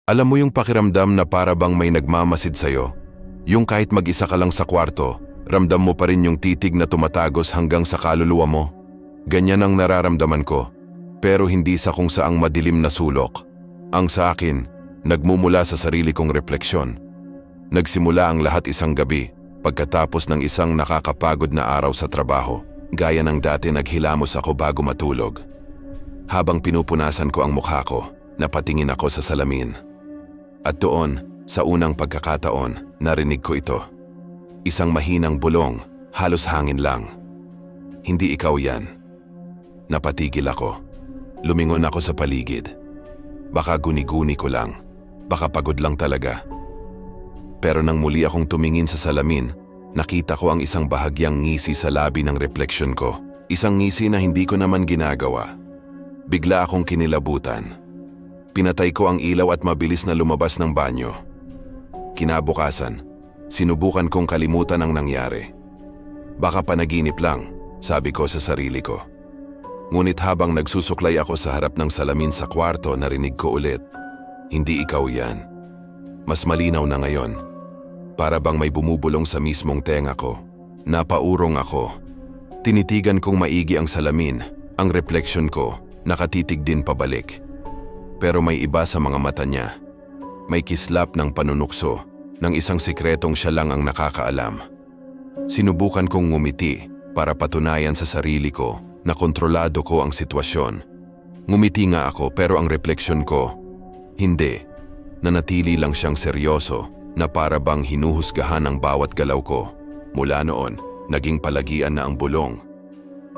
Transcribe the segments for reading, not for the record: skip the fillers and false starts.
Alam mo yung pakiramdam na para bang may nagmamasid sa'yo? Yung kahit mag-isa ka lang sa kwarto, ramdam mo pa rin yung titig na tumatagos hanggang sa kaluluwa mo. Ganyan ang nararamdaman ko, pero hindi sa kung saang madilim na sulok. Ang sa akin, nagmumula sa sarili kong refleksyon. Nagsimula ang lahat isang gabi, pagkatapos ng isang nakakapagod na araw sa trabaho. Gaya ng dati naghilamos ako bago matulog. Habang pinupunasan ko ang mukha ko, napatingin ako sa salamin. At doon, sa unang pagkakataon, narinig ko ito. Isang mahinang bulong, halos hangin lang. Hindi ikaw yan. Napatigil ako. Lumingon ako sa paligid. Baka guni-guni ko lang. Baka pagod lang talaga. Pero nang muli akong tumingin sa salamin, nakita ko ang isang bahagyang ngisi sa labi ng refleksyon ko. Isang ngisi na hindi ko naman ginagawa. Bigla akong kinilabutan. Pinatay ko ang ilaw at mabilis na lumabas ng banyo. Kinabukasan, sinubukan kong kalimutan ang nangyari. Baka panaginip lang, sabi ko sa sarili ko. Ngunit habang nagsusuklay ako sa harap ng salamin sa kwarto, narinig ko ulit. Hindi ikaw yan. Mas malinaw na ngayon. Para bang may bumubulong sa mismong tenga ko. Napaurong ako. Tinitigan kong maigi ang salamin, ang refleksyon ko, nakatitig din pabalik. Pero may iba sa mga mata niya. May kislap ng panunukso, ng isang sikretong siya lang ang nakakaalam. Sinubukan kong ngumiti para patunayan sa sarili ko na kontrolado ko ang sitwasyon. Ngumiti nga ako pero ang refleksyon ko, hindi. Nanatili lang siyang seryoso na para bang hinuhusgahan ang bawat galaw ko. Mula noon, naging palagian na ang bulong.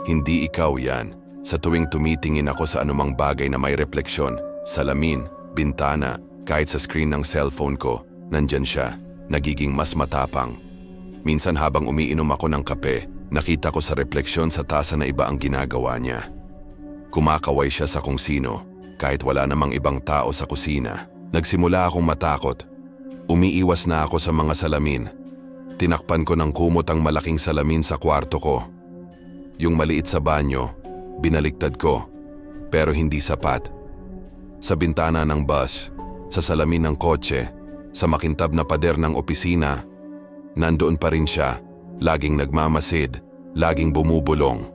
Hindi ikaw yan. Sa tuwing tumitingin ako sa anumang bagay na may refleksyon, salamin, bintana, kahit sa screen ng cellphone ko, nandyan siya, nagiging mas matapang. Minsan habang umiinom ako ng kape, nakita ko sa refleksyon sa tasa na iba ang ginagawa niya. Kumakaway siya sa kung sino, kahit wala namang ibang tao sa kusina. Nagsimula akong matakot. Umiiwas na ako sa mga salamin. Tinakpan ko ng kumot ang malaking salamin sa kwarto ko. Yung maliit sa banyo, binaliktad ko, pero hindi sapat. Sa bintana ng bus, sa salamin ng kotse, sa makintab na pader ng opisina, nandoon pa rin siya, laging nagmamasid, laging bumubulong.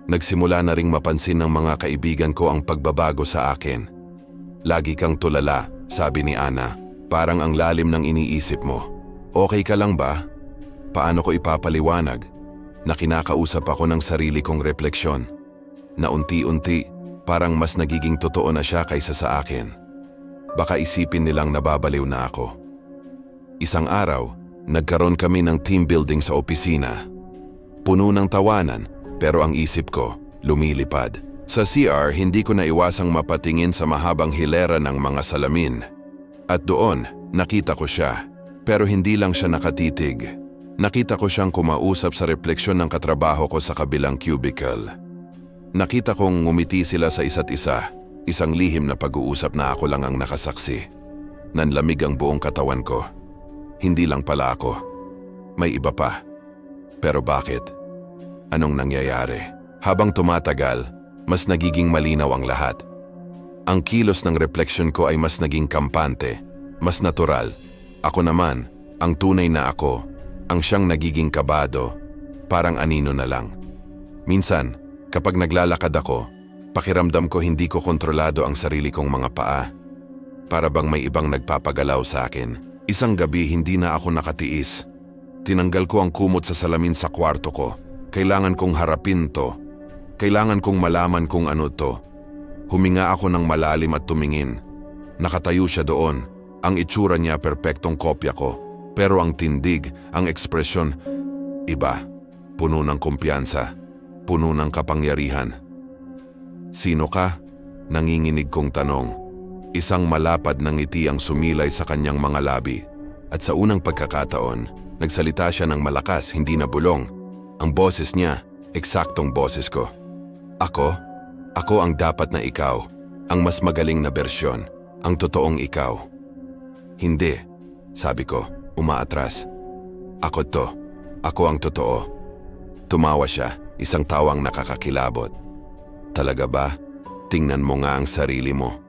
Nagsimula na ring mapansin ng mga kaibigan ko ang pagbabago sa akin. Lagi kang tulala, sabi ni Ana, parang ang lalim ng iniisip mo. Okay ka lang ba? Paano ko ipapaliwanag? Na kinakausap ako ng sarili kong refleksyon. Na unti-unti, parang mas nagiging totoo na siya kaysa sa akin. Baka isipin nilang nababaliw na ako. Isang araw, nagkaroon kami ng team building sa opisina. Puno ng tawanan, pero ang isip ko, lumilipad. Sa CR, hindi ko naiwasang mapatingin sa mahabang hilera ng mga salamin. At doon, nakita ko siya. Pero hindi lang siya nakatitig. Nakita ko siyang kumausap sa refleksyon ng katrabaho ko sa kabilang cubicle. Nakita kong ngumiti sila sa isa't isa. Isang lihim na pag-uusap na ako lang ang nakasaksi. Nanlamig ang buong katawan ko. Hindi lang pala ako. May iba pa. Pero bakit? Anong nangyayari? Habang tumatagal, mas nagiging malinaw ang lahat. Ang kilos ng refleksyon ko ay mas naging kampante, mas natural. Ako naman, ang tunay na ako, ang siyang nagiging kabado, parang anino na lang. Minsan, kapag naglalakad ako, pakiramdam ko hindi ko kontrolado ang sarili kong mga paa. Para bang may ibang nagpapagalaw sa akin. Isang gabi hindi na ako nakatiis. Tinanggal ko ang kumot sa salamin sa kwarto ko. Kailangan kong harapin to. Kailangan kong malaman kung ano to. Huminga ako ng malalim at tumingin. Nakatayo siya doon. Ang itsura niya perpektong kopya ko. Pero ang tindig, ang ekspresyon, iba. Puno ng kumpiyansa. Puno ng kapangyarihan. Sino ka? Nanginginig kong tanong. Isang malapad na ngiti ang sumilay sa kanyang mga labi. At sa unang pagkakataon, nagsalita siya ng malakas, hindi na bulong. Ang boses niya, eksaktong boses ko. Ako ang dapat na ikaw, ang mas magaling na bersyon, ang totoong ikaw. Hindi, sabi ko, umaatras. Ako ang totoo. Tumawa siya, isang tawang nakakakilabot. Talaga ba? Tingnan mo nga ang sarili mo.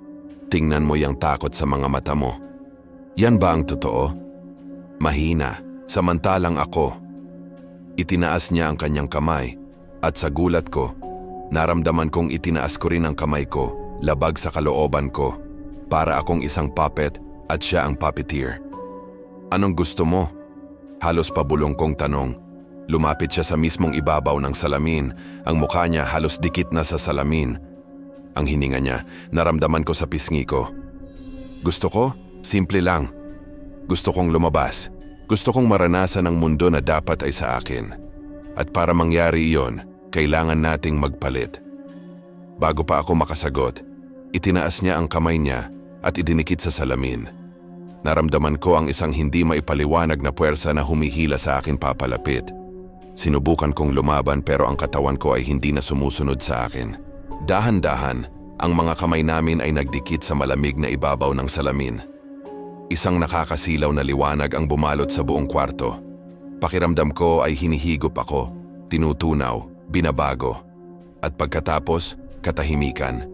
Tingnan mo yung takot sa mga mata mo. Yan ba ang totoo? Mahina, samantalang ako. Itinaas niya ang kanyang kamay at sa gulat ko, naramdaman kong itinaas ko rin ang kamay ko, labag sa kalooban ko, para akong isang puppet at siya ang puppeteer. Anong gusto mo? Halos pabulong kong tanong. Lumapit siya sa mismong ibabaw ng salamin, ang mukha niya halos dikit na sa salamin. Ang hininga niya, naramdaman ko sa pisngi ko. Gusto ko? Simple lang. Gusto kong lumabas. Gusto kong maranasan ang mundo na dapat ay sa akin. At para mangyari iyon, kailangan nating magpalit. Bago pa ako makasagot, itinaas niya ang kamay niya at idinikit sa salamin. Naramdaman ko ang isang hindi maipaliwanag na puwersa na humihila sa akin papalapit. Sinubukan kong lumaban pero ang katawan ko ay hindi na sumusunod sa akin. Dahan-dahan, ang mga kamay namin ay nagdikit sa malamig na ibabaw ng salamin. Isang nakakasilaw na liwanag ang bumalot sa buong kwarto. Pakiramdam ko ay hinihigop ako, tinutunaw, binabago. At pagkatapos, katahimikan.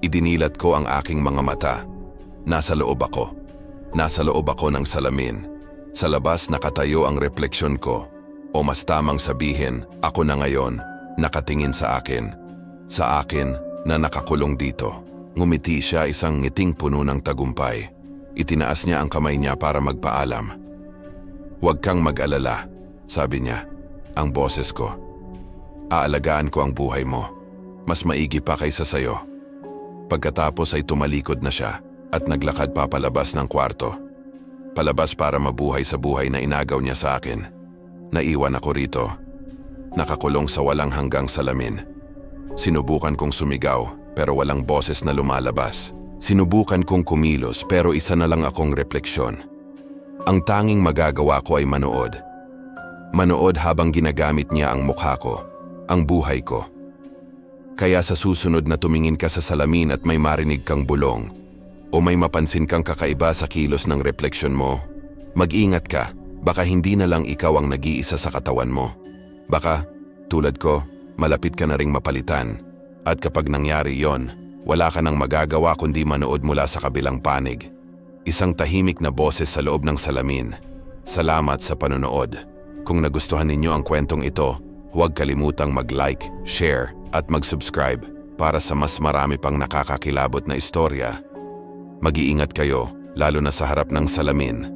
Idinilat ko ang aking mga mata. Nasa loob ako. Nasa loob ako ng salamin. Sa labas nakatayo ang refleksyon ko. O mas tamang sabihin, ako na ngayon, nakatingin sa akin. Sa akin na nakakulong dito. Ngumiti siya, isang ngiting puno ng tagumpay. Itinaas niya ang kamay niya para magpaalam. Huwag kang mag-alala, sabi niya, ang boses ko. Aalagaan ko ang buhay mo. Mas maigi pa kaysa sayo. Pagkatapos ay tumalikod na siya at naglakad papalabas ng kwarto. Palabas para mabuhay sa buhay na inagaw niya sa akin. Naiwan ako rito. Nakakulong sa walang hanggang salamin. Sinubukan kong sumigaw pero walang boses na lumalabas. Sinubukan kong kumilos pero isa na lang akong refleksyon. Ang tanging magagawa ko ay manood. Manood habang ginagamit niya ang mukha ko, ang buhay ko. Kaya sa susunod na tumingin ka sa salamin at may marinig kang bulong o may mapansin kang kakaiba sa kilos ng refleksyon mo, mag-ingat ka, baka hindi na lang ikaw ang nag-iisa sa katawan mo. Baka, tulad ko, malapit ka na ring mapalitan. At kapag nangyari yon, wala ka nang magagawa kundi manood mula sa kabilang panig. Isang tahimik na boses sa loob ng salamin. Salamat sa panonood. Kung nagustuhan ninyo ang kwentong ito, huwag kalimutang mag-like, share, at mag-subscribe para sa mas marami pang nakakakilabot na istorya. Mag-iingat kayo, lalo na sa harap ng salamin.